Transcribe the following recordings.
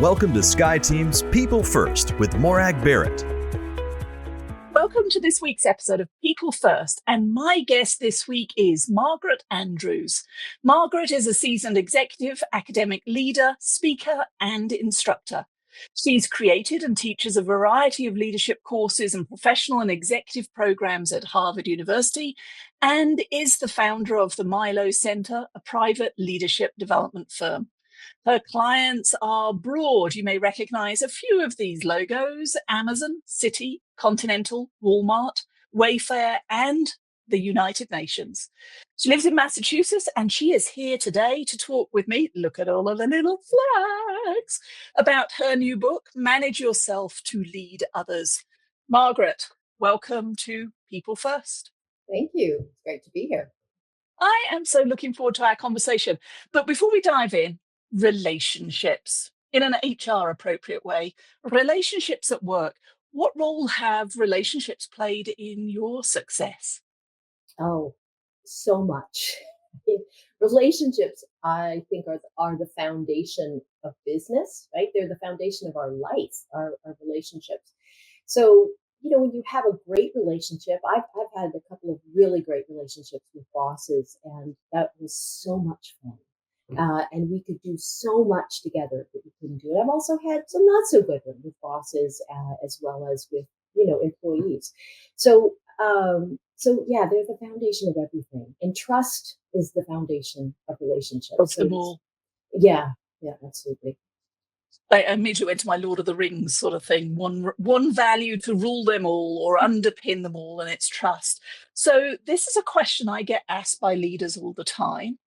Welcome to Sky Team's People First with Morag Barrett. Welcome to this week's episode of People First, and my guest this week is Margaret Andrews. Margaret is a seasoned executive, academic leader, speaker, and instructor. She's created and teaches a variety of leadership courses and professional and executive programs at Harvard University, and is the founder of the Milo Center, a private leadership development firm. Her clients are broad. You may recognize a few of these logos: Amazon, Citi, Continental, Walmart, Wayfair, and the United Nations. She lives in Massachusetts, and she is here today to talk with me, look at all of the little flags, about her new book, Manage Yourself to Lead Others. Margaret, welcome to People First. Thank you. It's great to be here. I am so looking forward to our conversation. But before we dive in, relationships in an HR appropriate way, relationships at work. What role have relationships played in your success? Oh, so much. Relationships, I think, are the foundation of business, right? They're the foundation of our life, our relationships. So, when you have a great relationship, I've had a couple of really great relationships with bosses, and that was so much fun. And we could do so much together that we couldn't do it. I've also had some not so good ones with bosses, as well as with employees. So yeah, they're the foundation of everything, and trust is the foundation of relationships. Of them all. Yeah, absolutely. I immediately went to my Lord of the Rings sort of thing. One value to rule them all or underpin them all, and it's trust. So this is a question I get asked by leaders all the time.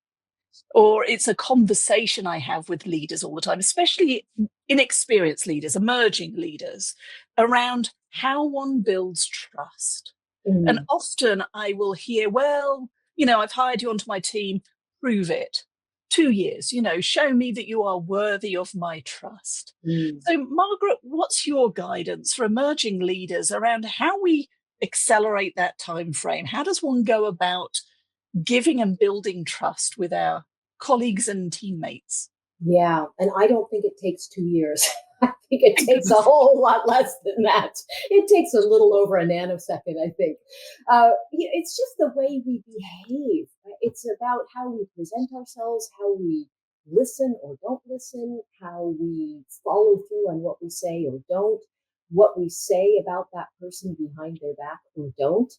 Or it's a conversation I have with leaders all the time, especially inexperienced leaders, emerging leaders, around how one builds trust. Mm. And often I will hear, well, I've hired you onto my team, prove it. 2 years, show me that you are worthy of my trust. Mm. So, Margaret, what's your guidance for emerging leaders around how we accelerate that time frame? How does one go about giving and building trust with our colleagues and teammates? Yeah, and I don't think it takes 2 years. I think it takes a whole lot less than that. It takes a little over a nanosecond, I think. It's just the way we behave. It's about how we present ourselves, how we listen or don't listen, how we follow through on what we say or don't, what we say about that person behind their back or don't.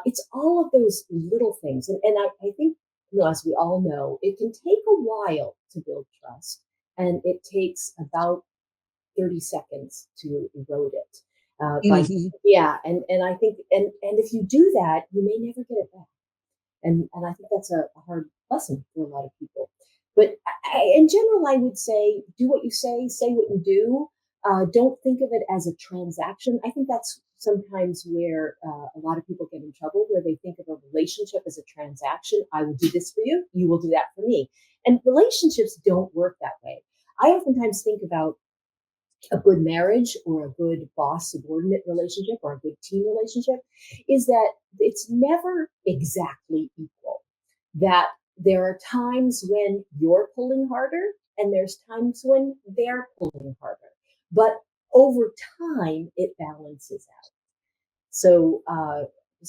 It's all of those little things. And I think, as we all know, it can take a while to build trust, and it takes about 30 seconds to erode it. And I think, and if you do that, you may never get it back. And I think that's a hard lesson for a lot of people. But in general, I would say, do what you say what you do. Don't think of it as a transaction. I think that's sometimes where a lot of people get in trouble, where they think of a relationship as a transaction. I will do this for you, you will do that for me. And relationships don't work that way. I oftentimes think about a good marriage or a good boss-subordinate relationship or a good team relationship is that it's never exactly equal. That there are times when you're pulling harder and there's times when they're pulling harder. But over time, it balances out. So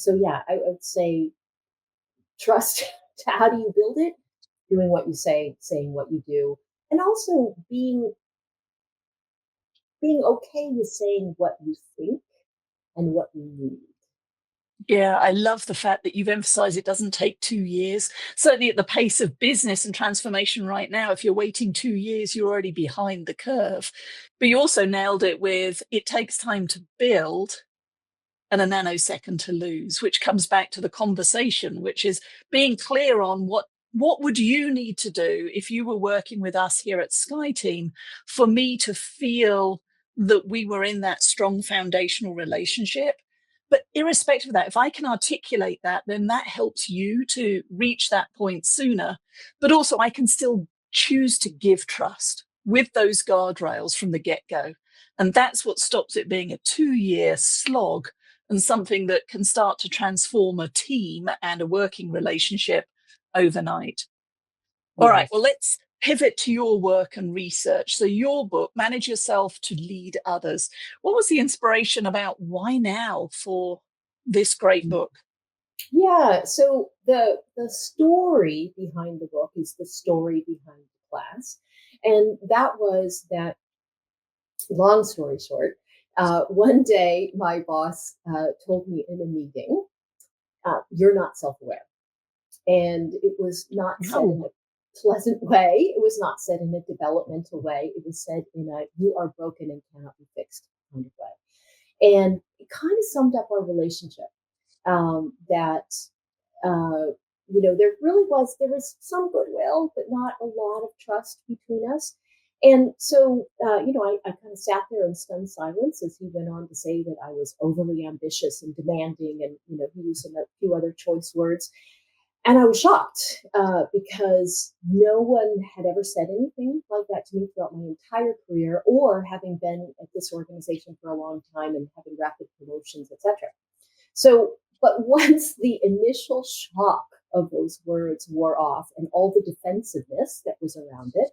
yeah, I would say trust. How do you build it? Doing what you say, saying what you do, and also being okay with saying what you think and what you need. Yeah, I love the fact that you've emphasized it doesn't take 2 years. Certainly at the pace of business and transformation right now, if you're waiting 2 years, you're already behind the curve. But you also nailed it with it takes time to build and a nanosecond to lose, which comes back to the conversation, which is being clear on what would you need to do if you were working with us here at Sky Team for me to feel that we were in that strong foundational relationship. But irrespective of that, if I can articulate that, then that helps you to reach that point sooner. But also I can still choose to give trust with those guardrails from the get-go. And that's what stops it being a 2-year slog and something that can start to transform a team and a working relationship overnight. All right, well, let's pivot to your work and research. So your book, Manage Yourself to Lead Others. What was the inspiration about why now for this great book? Yeah, so the story behind the book is the story behind the class. And that was that, long story short, one day my boss told me in a meeting, you're not self-aware. And it was not said in Oh, a pleasant way. It was not said in a developmental way. It was said in a you are broken and cannot be fixed kind of way. And it kind of summed up our relationship, that there was some goodwill, but not a lot of trust between us. And so, I kind of sat there in stunned silence as he went on to say that I was overly ambitious and demanding, and he used a few other choice words. And I was shocked, because no one had ever said anything like that to me throughout my entire career, or having been at this organization for a long time and having rapid promotions, etc. So, but once the initial shock of those words wore off and all the defensiveness that was around it,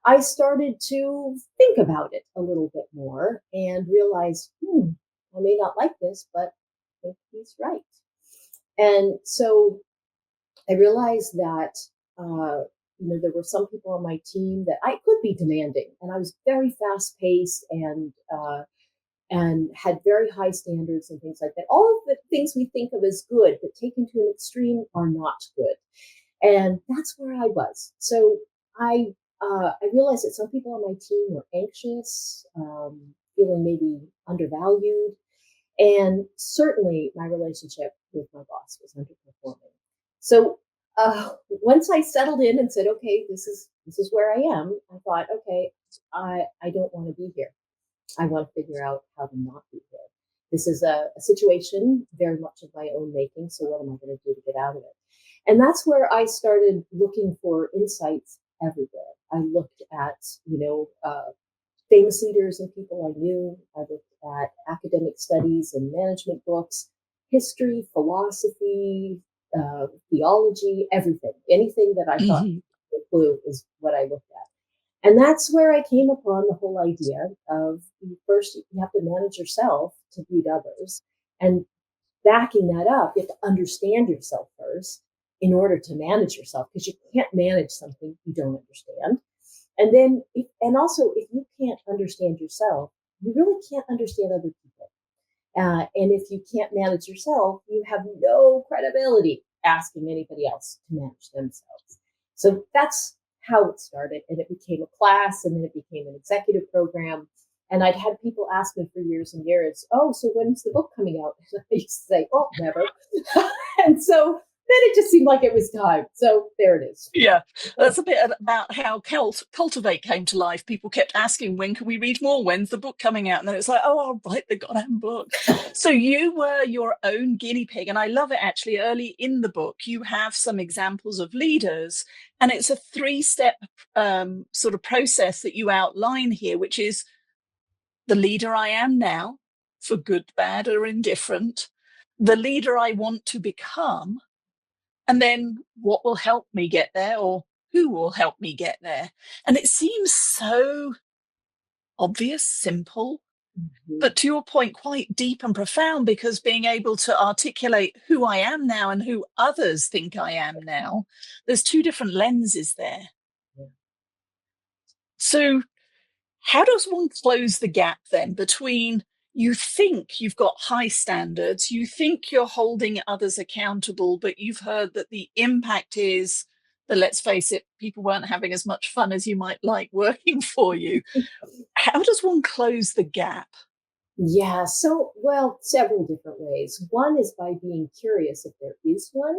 I started to think about it a little bit more and realize, I may not like this, but I think he's right. And so I realized that, there were some people on my team that I could be demanding, and I was very fast paced and had very high standards and things like that. All of the things we think of as good, but taken to an extreme, are not good. And that's where I was. So I realized that some people on my team were anxious, feeling maybe undervalued, and certainly my relationship with my boss was underperforming. So once I settled in and said, okay, this is where I am, I thought, okay, I don't want to be here. I want to figure out how to not be here. This is a situation very much of my own making. So what am I going to do to get out of it? And that's where I started looking for insights everywhere. I looked at, famous leaders and people I knew. I looked at academic studies and management books, history, philosophy, theology, everything. Anything that I thought mhm. a clue is what I looked at. And that's where I came upon the whole idea of, first, you have to manage yourself to lead others. And backing that up, you have to understand yourself first in order to manage yourself, because you can't manage something you don't understand. And then, and also, if you can't understand yourself, you really can't understand other people. And if you can't manage yourself, you have no credibility asking anybody else to manage themselves. So that's how it started. And it became a class, and then it became an executive program. And I'd had people ask me for years and years, oh, so when's the book coming out? And I used to say, oh, never. And so then it just seemed like it was time. So there it is. Yeah, that's a bit about how Cultivate came to life. People kept asking, when can we read more? When's the book coming out? And then it's like, oh, I'll write the goddamn book. So you were your own guinea pig. And I love it, actually. Early in the book, you have some examples of leaders, and it's a 3-step sort of process that you outline here, which is the leader I am now, for good, bad, or indifferent, the leader I want to become, and then what will help me get there, or who will help me get there. And it seems so obvious, simple, Mhm. but to your point, quite deep and profound, because being able to articulate who I am now and who others think I am now, there's 2 different lenses there. Yeah. So how does one close the gap then between, you think you've got high standards, you think you're holding others accountable, but you've heard that the impact is that, let's face it, people weren't having as much fun as you might like working for you. How does one close the gap? Yeah, so, well, several different ways. One is by being curious if there is one.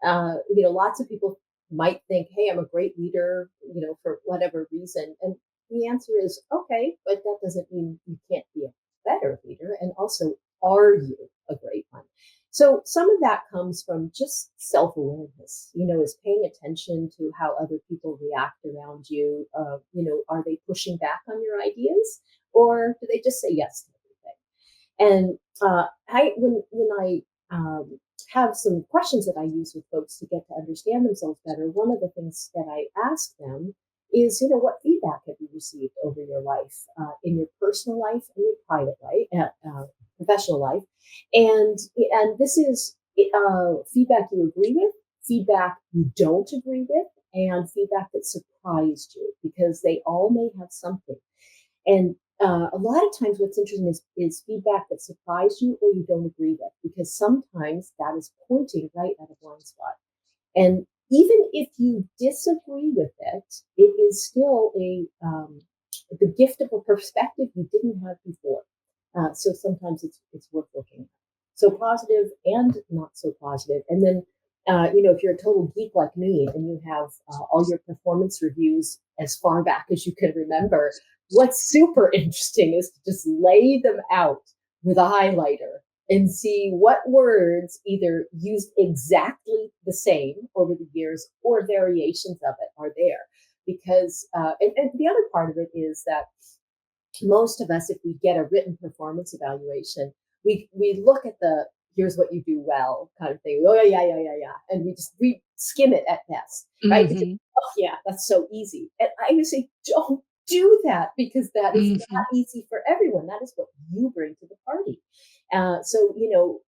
Lots of people might think, hey, I'm a great leader, for whatever reason. And the answer is, okay, but that doesn't mean you can't be a better leader. And also, are you a great one? So some of that comes from just self-awareness, is paying attention to how other people react around you. Are they pushing back on your ideas, or do they just say yes to everything? And when I have some questions that I use with folks to get to understand themselves better, one of the things that I ask them is, what feedback have you received over your life, in your personal life and your private life, professional life, and this is feedback you agree with, feedback you don't agree with, and feedback that surprised you, because they all may have something. And a lot of times, what's interesting is feedback that surprised you or you don't agree with, because sometimes that is pointing right at a blind spot. And even if you disagree with it, it is still the gift of a perspective you didn't have before. So sometimes it's worth looking at. So positive and not so positive. And then, if you're a total geek like me and you have all your performance reviews as far back as you can remember, what's super interesting is to just lay them out with a highlighter and see what words either used exactly the same over the years or variations of it are there. Because, and the other part of it is that most of us, if we get a written performance evaluation, we look at the here's what you do well kind of thing. Oh yeah, and we skim it at best, right? Because, Mm-hmm. oh yeah, that's so easy. And I would say, don't do that, because that is Mm-hmm. not easy for everyone. That is what you bring to the party. So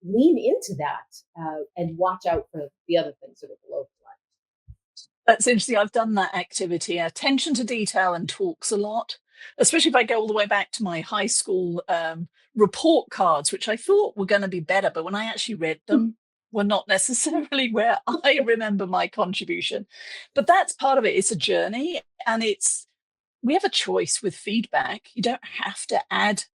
lean into that, and watch out for the other things that are below the line. That's interesting. I've done that activity, attention to detail and talks a lot, especially if I go all the way back to my high school report cards, which I thought were going to be better, but when I actually read them, were not necessarily where I remember my contribution. But that's part of it. It's a journey, and we have a choice with feedback. You don't have to act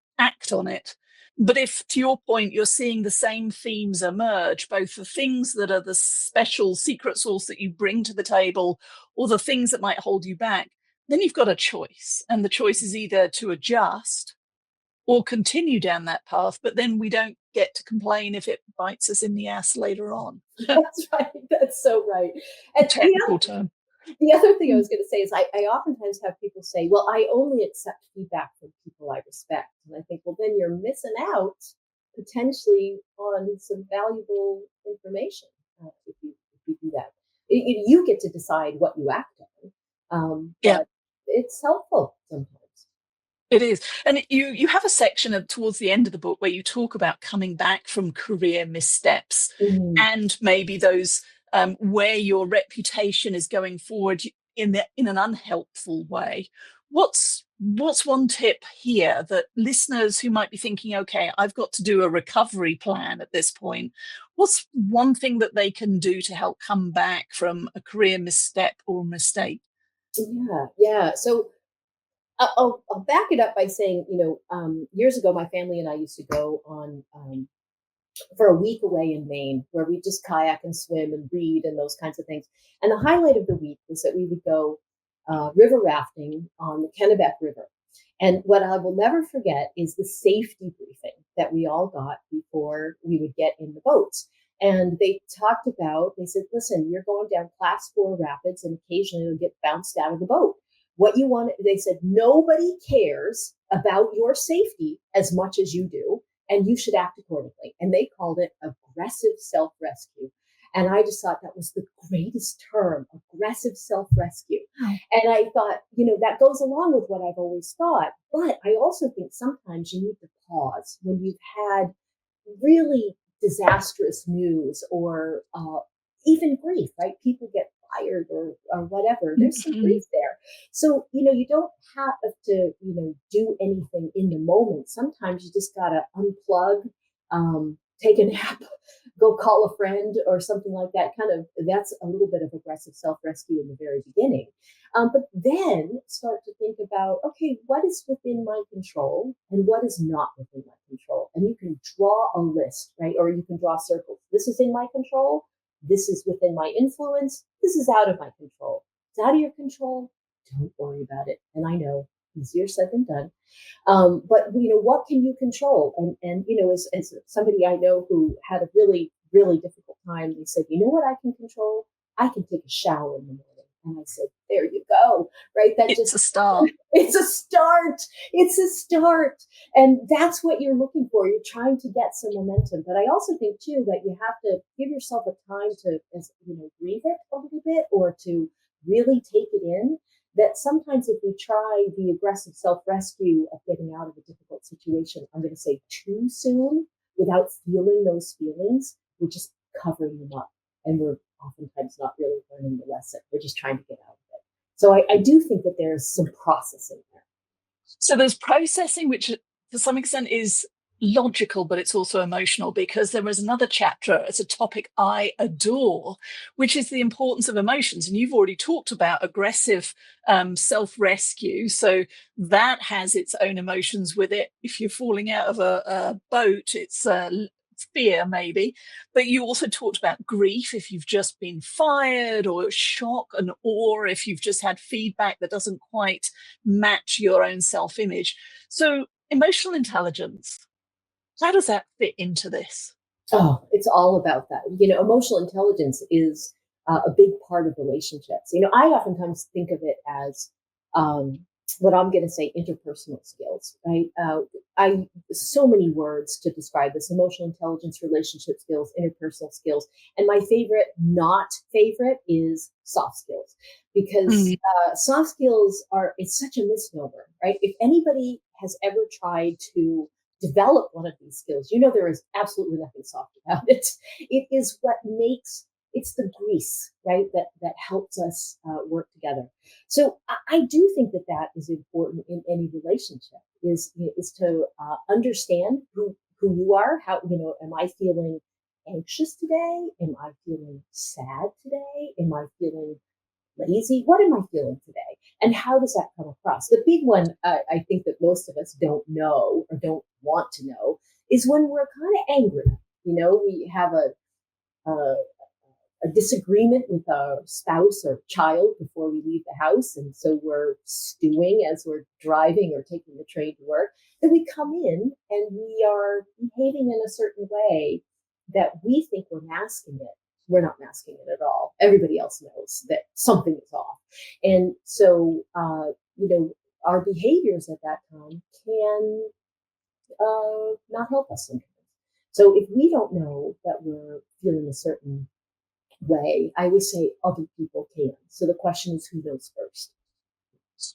on it. But if, to your point, you're seeing the same themes emerge, both the things that are the special secret sauce that you bring to the table or the things that might hold you back, then you've got a choice. And the choice is either to adjust or continue down that path. But then we don't get to complain if it bites us in the ass later on. That's right. That's so right. And Technical term. the other thing I was going to say is I oftentimes have people say, well, I only accept feedback from people I respect. And I think, well, then you're missing out potentially on some valuable information, if you do that. You get to decide what you act on, Yeah. but it's helpful sometimes. It is. And you have a section towards the end of the book where you talk about coming back from career missteps Mhm. and maybe those where your reputation is going forward in an unhelpful way. What's one tip here that listeners who might be thinking, okay, I've got to do a recovery plan at this point. What's one thing that they can do to help come back from a career misstep or mistake? Yeah. So I'll back it up by saying, years ago, my family and I used to go on for a week away in Maine, where we just kayak and swim and read and those kinds of things. And the highlight of the week was that we would go river rafting on the Kennebec River. And what I will never forget is the safety briefing that we all got before we would get in the boats. And they said, listen, you're going down class 4 rapids and occasionally you'll get bounced out of the boat. What you want, they said, nobody cares about your safety as much as you do, and you should act accordingly. And they called it aggressive self-rescue. And I just thought that was the greatest term, aggressive self-rescue. And I thought, that goes along with what I've always thought. But I also think sometimes you need to pause when you've had really disastrous news or even grief, right? People get fired or whatever. There's some Mhm. grief there. So, you don't have to, do anything in the moment. Sometimes you just got to unplug, take a nap, go call a friend or something like that. That's a little bit of aggressive self-rescue in the very beginning. But then start to think about, okay, what is within my control and what is not within my control? And you can draw a list, right? Or you can draw circles. This is in my control. This is within my influence. This is out of my control. It's out of your control. Don't worry about it. And I know, easier said than done. But what can you control? And as somebody I know who had a really, really difficult time, they said, you know what I can control? I can take a shower in the morning. And I said, there you go, right? It's a start. It's a start. It's a start. And that's what you're looking for. You're trying to get some momentum. But I also think too, that you have to give yourself a time to, grieve it a little bit or to really take it in. that sometimes if we try the aggressive self-rescue of getting out of a difficult situation, I'm going to say too soon, without feeling those feelings, we're just covering them up. And we're oftentimes not really learning the lesson. We're just trying to get out of it. So I do think that there's some processing there. So there's processing, which to some extent is logical, but it's also emotional, because there was another chapter, it's a topic I adore, which is the importance of emotions. And you've already talked about aggressive self-rescue. So that has its own emotions with it. If you're falling out of a boat, it's fear maybe, but you also talked about grief if you've just been fired, or shock and awe if you've just had feedback that doesn't quite match your own self-image. So emotional intelligence, how does that fit into this? Oh, it's all about that. Emotional intelligence is a big part of relationships. I oftentimes think of it as um, what I'm going to say interpersonal skills, right? I so many words to describe this: emotional intelligence, relationship skills, interpersonal skills, and my not favorite, is soft skills, because soft skills it's such a misnomer, right? If anybody has ever tried to develop one of these skills, there is absolutely nothing soft about it. It is it's the grease, right? That helps us work together. So I do think that is important in any relationship, is to understand who you are. How, am I feeling anxious today? Am I feeling sad today? Am I feeling lazy? What am I feeling today? And how does that come across? The big one, I think that most of us don't know or don't want to know, is when we're kind of angry. We have a disagreement with our spouse or child before we leave the house, and so we're stewing as we're driving or taking the train to work. Then we come in and we are behaving in a certain way that we think we're masking it. We're not masking it at all. Everybody else knows that something is off. And so, our behaviors at that time can not help us sometimes. So if we don't know that we're feeling a certain way, I always say other people can. So the question is, who knows first?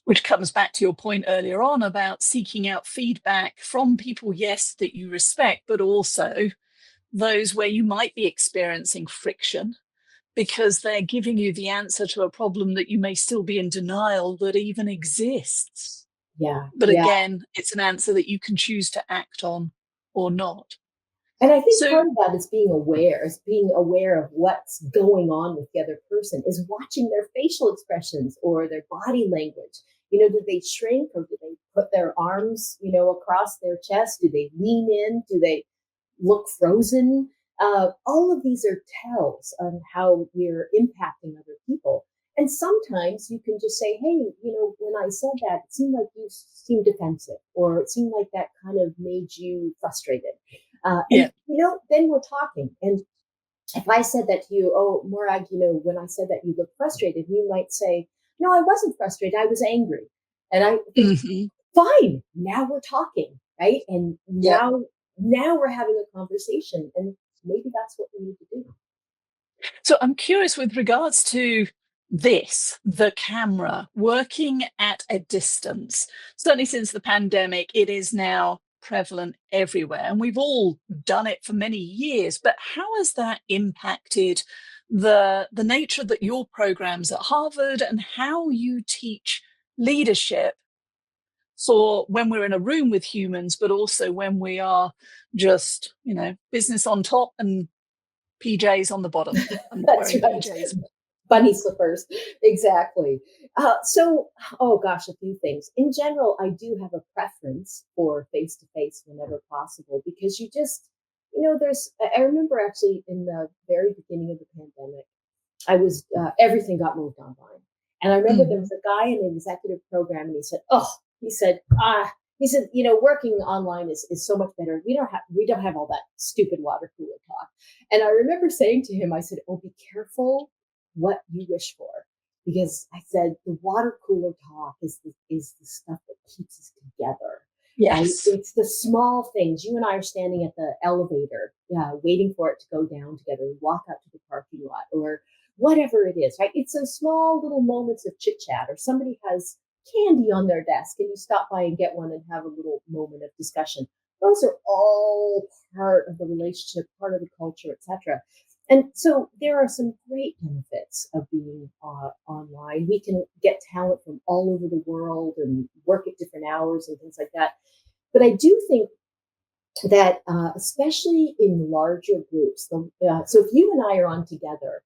Which comes back to your point earlier on about seeking out feedback from people, yes, that you respect, but also those where you might be experiencing friction, because they're giving you the answer to a problem that you may still be in denial that even exists. Yeah. But again, it's an answer that you can choose to act on or not. And I think part of that is being aware of what's going on with the other person, is watching their facial expressions or their body language. Do they shrink, or do they put their arms, across their chest? Do they lean in? Do they look frozen? All of these are tells on how we're impacting other people. And sometimes you can just say, hey, when I said that, it seemed like you seemed defensive, or it seemed like that kind of made you frustrated. And then we're talking. And if I said that to you, oh, Morag, when I said that you look frustrated, you might say, no, I wasn't frustrated. I was angry. And I think, fine, now we're talking, right? And now we're having a conversation, and maybe that's what we need to do. So I'm curious with regards to the camera working at a distance. Certainly since the pandemic, it is now prevalent everywhere, and we've all done it for many years. But how has that impacted the nature that your programs at Harvard, and how you teach leadership for when we're in a room with humans, but also when we are just, business on top and PJs on the bottom? I'm not That's wearing right. PJs. Bunny slippers. Exactly. Oh gosh, a few things. In general, I do have a preference for face-to-face whenever possible, because I remember actually in the very beginning of the pandemic, everything got moved online. And I remember there was a guy in an executive program, and he said, working online is so much better. We don't have all that stupid water cooler talk. And I remember saying to him, I said, oh, be careful what you wish for. Because I said, the water cooler talk is the stuff that keeps us together. Yes. Right? It's the small things. You and I are standing at the elevator, waiting for it to go down together. We walk out to the parking lot, or whatever it is, right? It's those small little moments of chit chat, or somebody has candy on their desk and you stop by and get one and have a little moment of discussion. Those are all part of the relationship, part of the culture, etc. And so there are some great benefits of being online. We can get talent from all over the world and work at different hours and things like that. But I do think that, especially in larger groups, so if you and I are on together,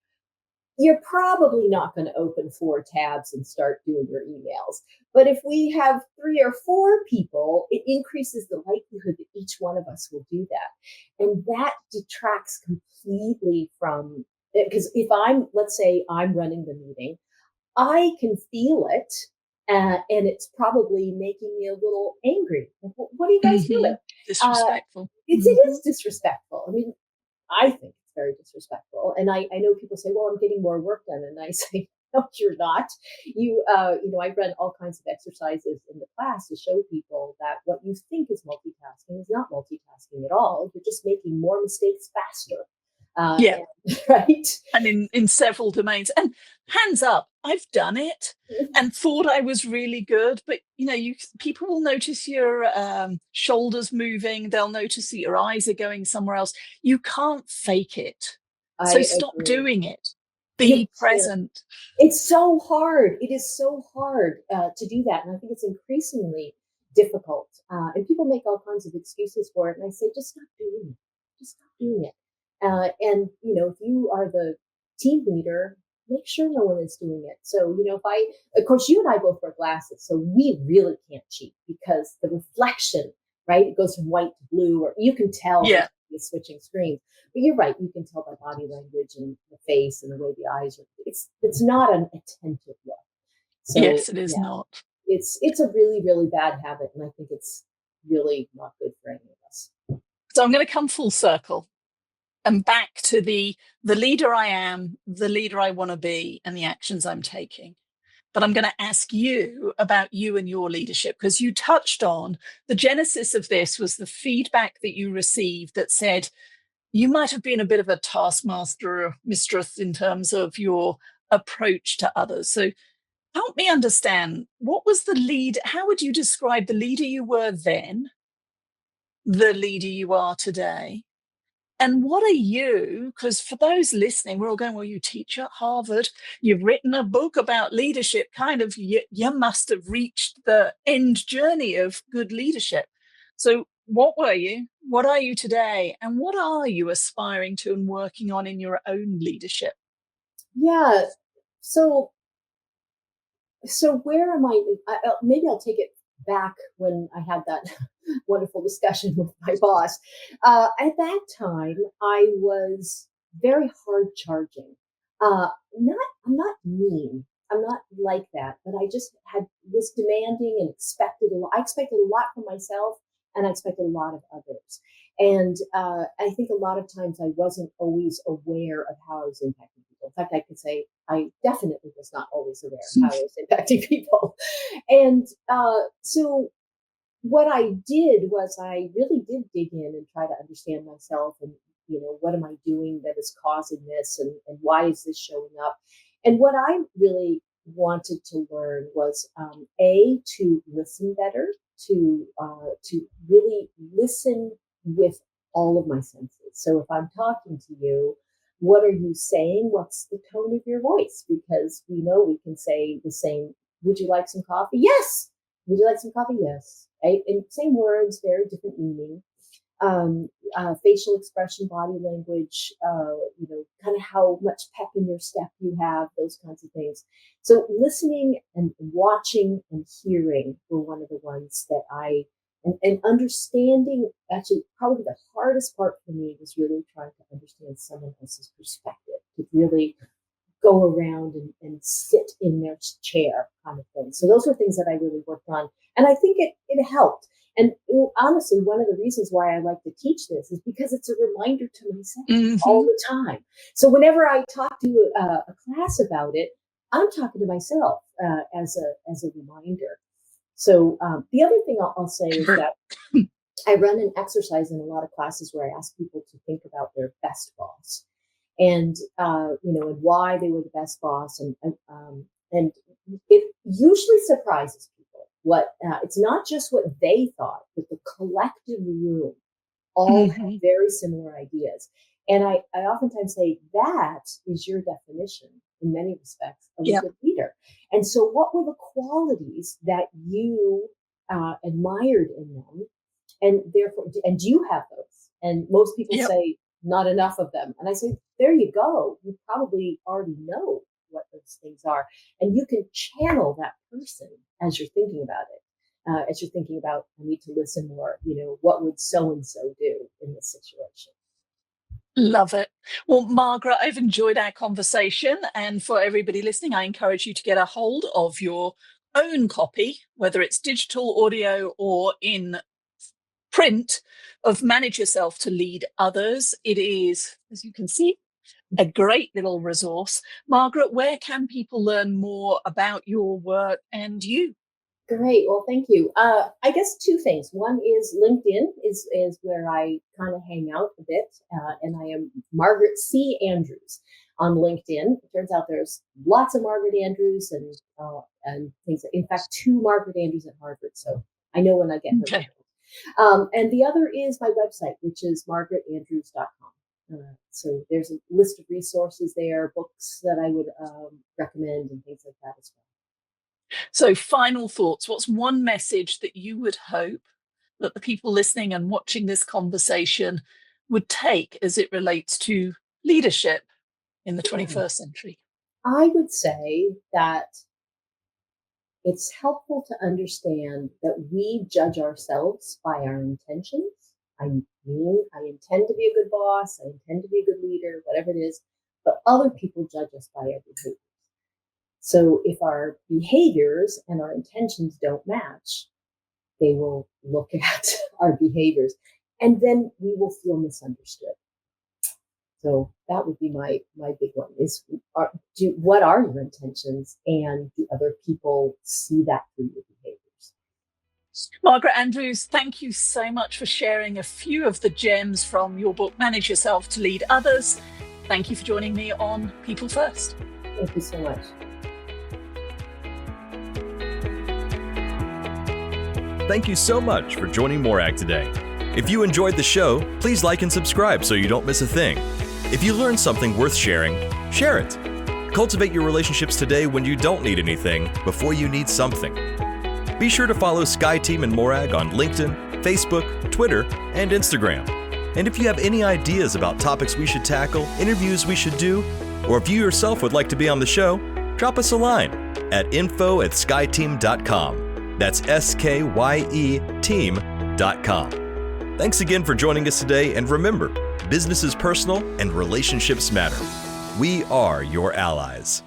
you're probably not going to open 4 tabs and start doing your emails. But if we have 3 or 4 people, it increases the likelihood that each one of us will do that. And that detracts completely from, because if let's say I'm running the meeting, I can feel it. And it's probably making me a little angry. What are you guys doing? Disrespectful. It is disrespectful. I mean, I think it's very disrespectful. And I know people say, well, I'm getting more work done. And I say, no, you're not. I run all kinds of exercises in the class to show people that what you think is multitasking is not multitasking at all. You're just making more mistakes faster. Yeah. Right. And in several domains. And hands up, I've done it and thought I was really good. But, people will notice your shoulders moving. They'll notice that your eyes are going somewhere else. You can't fake it. So stop doing it. Be present. It's so hard. It is so hard to do that. And I think it's increasingly difficult. And people make all kinds of excuses for it. And I say, just stop doing it. Just stop doing it. And if you are the team leader, make sure no one is doing it. So, of course, you and I both wear glasses, so we really can't cheat because the reflection, right? It goes from white to blue, or you can tell you're switching screens. But you're right, you can tell by body language and the face and the way the eyes are. It's not an attentive look. So, yes, it is not. It's a really, really bad habit, and I think it's really not good for any of us. So I'm going to come full circle and back to the leader I am, the leader I want to be, and the actions I'm taking. But I'm going to ask you about you and your leadership, because you touched on the genesis of this was the feedback that you received that said you might have been a bit of a taskmaster or mistress in terms of your approach to others. So help me understand, what was the lead? How would you describe the leader you were then, the leader you are today? And what are you, because for those listening, we're all going, well, you teach at Harvard, you've written a book about leadership, kind of, you must have reached the end journey of good leadership. So what were you? What are you today? And what are you aspiring to and working on in your own leadership? Yeah. So where am I? Maybe I'll take it back when I had that wonderful discussion with my boss. At that time, I was very hard charging. I'm not mean. I'm not like that, but I just was demanding and expected a lot. I expected a lot from myself, and I expected a lot of others. And I think a lot of times I wasn't always aware of how I was impacting people. In fact, I could say I definitely was not always aware of how I was impacting people. And so what I did was I really did dig in and try to understand myself and, what am I doing that is causing this, and why is this showing up? And what I really wanted to learn was to listen better, to really listen with all of my senses. So if I'm talking to you, what are you saying? What's the tone of your voice? Because we know we can say the same. Would you like some coffee? Yes. Would you like some coffee? Yes. Right? And same words, very different meaning. Facial expression, body language, kind of how much pep in your step you have, those kinds of things. So listening and watching and hearing were one of the ones that and understanding. Actually, probably the hardest part for me was really trying to understand someone else's perspective, to really go around and sit in their chair kind of thing. So those are things that I really worked on. And I think it helped. And honestly, one of the reasons why I like to teach this is because it's a reminder to myself all the time. So whenever I talk to a class about it, I'm talking to myself as a reminder. So the other thing I'll say is that I run an exercise in a lot of classes where I ask people to think about their best boss. and and why they were the best boss, and it usually surprises people. What it's not just what they thought, but the collective room all have Mhm. very similar ideas. And I oftentimes say that is your definition in many respects of a Yep. good leader. And so, what were the qualities that you admired in them? And therefore, and do you have those? And most people Yep. say, not enough of them. And I say, there you go. You probably already know what those things are. And you can channel that person as you're thinking about it. As you're thinking about, I need to listen more, what would so and so do in this situation? Love it. Well, Margaret, I've enjoyed our conversation. And for everybody listening, I encourage you to get a hold of your own copy, whether it's digital, audio, or in print, of Manage Yourself to Lead Others. It is, as you can see, a great little resource. Margaret, where can people learn more about your work and you? Great. Well, thank you. I guess two things. One is LinkedIn is where I kind of hang out a bit, and I am Margaret C. Andrews on LinkedIn. It turns out there's lots of Margaret Andrews and things. In fact, two Margaret Andrews at Harvard. So I know when I get her. Okay. And the other is my website, which is margaretandrews.com. So there's a list of resources there, books that I would recommend, and things like that as well. So, final thoughts. What's one message that you would hope that the people listening and watching this conversation would take as it relates to leadership in the Yeah. 21st century? I would say that it's helpful to understand that we judge ourselves by our intentions. I mean, I intend to be a good boss, I intend to be a good leader, whatever it is, but other people judge us by our behaviors. So if our behaviors and our intentions don't match, they will look at our behaviors, and then we will feel misunderstood. So that would be my big one: is what are your intentions, and do other people see that through your behaviors? Margaret Andrews, thank you so much for sharing a few of the gems from your book, Manage Yourself to Lead Others. Thank you for joining me on People First. Thank you so much. Thank you so much for joining Morag today. If you enjoyed the show, please like and subscribe so you don't miss a thing. If you learned something worth sharing, share it. Cultivate your relationships today when you don't need anything before you need something. Be sure to follow Sky Team and Morag on LinkedIn, Facebook, Twitter, and Instagram. And if you have any ideas about topics we should tackle, interviews we should do, or if you yourself would like to be on the show, drop us a line at info@skyteam.com. That's SKYE team.com. Thanks again for joining us today, and remember, business is personal and relationships matter. We are your allies.